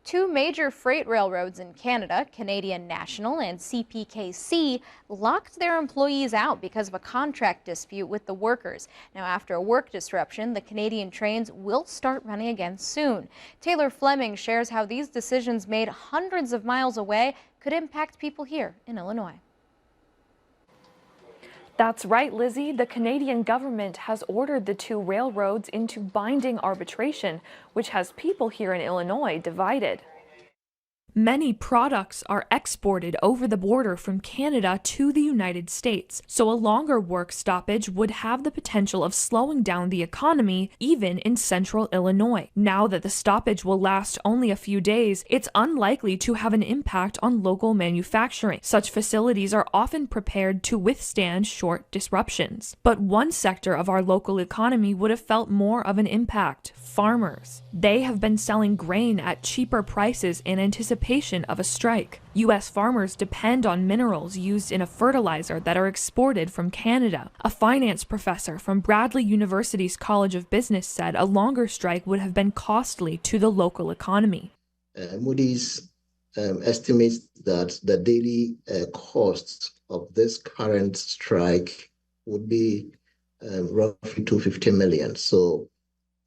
Two major freight railroads in Canada, Canadian National and CPKC, locked their employees out because of a contract dispute with the workers. Now, after a work disruption, the Canadian trains will start running again soon. Taylor Fleming shares how these decisions made hundreds of miles away could impact people here in Illinois. That's right, Lizzie. The Canadian government has ordered the two railroads into binding arbitration, which has people here in Illinois divided. Many products are exported over the border from Canada to the United States, so a longer work stoppage would have the potential of slowing down the economy, even in central Illinois. Now that the stoppage will last only a few days, it's unlikely to have an impact on local manufacturing. Such facilities are often prepared to withstand short disruptions. But one sector of our local economy would have felt more of an impact: farmers. They have been selling grain at cheaper prices in anticipation of a strike. U.S. farmers depend on minerals used in a fertilizer that are exported from Canada. A finance professor from Bradley University's College of Business said a longer strike would have been costly to the local economy. Moody's estimates that the daily costs of this current strike would be roughly $250 million. So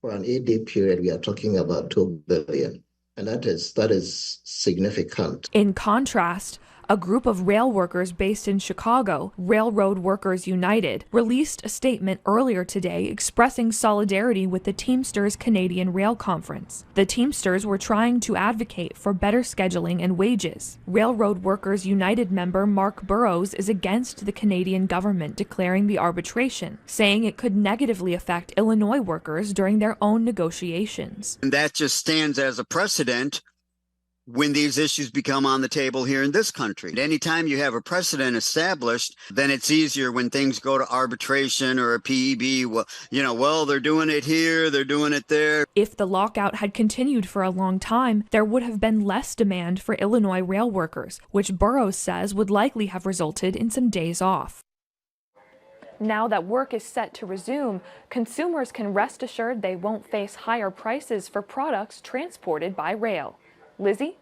for an 8-day period, we are talking about $2 billion. And that is significant. In contrast, a group of rail workers based in Chicago, Railroad Workers United, released a statement earlier today expressing solidarity with the Teamsters Canadian Rail Conference. The Teamsters were trying to advocate for better scheduling and wages. Railroad Workers United member Mark Burrows is against the Canadian government declaring the arbitration, saying it could negatively affect Illinois workers during their own negotiations. And that just stands as a precedent when these issues become on the table here in this country. Anytime you have a precedent established, then it's easier when things go to arbitration or a PEB. Well, they're doing it here, they're doing it there. If the lockout had continued for a long time, there would have been less demand for Illinois rail workers, which Burrows says would likely have resulted in some days off. Now that work is set to resume, consumers can rest assured they won't face higher prices for products transported by rail. Lizzie?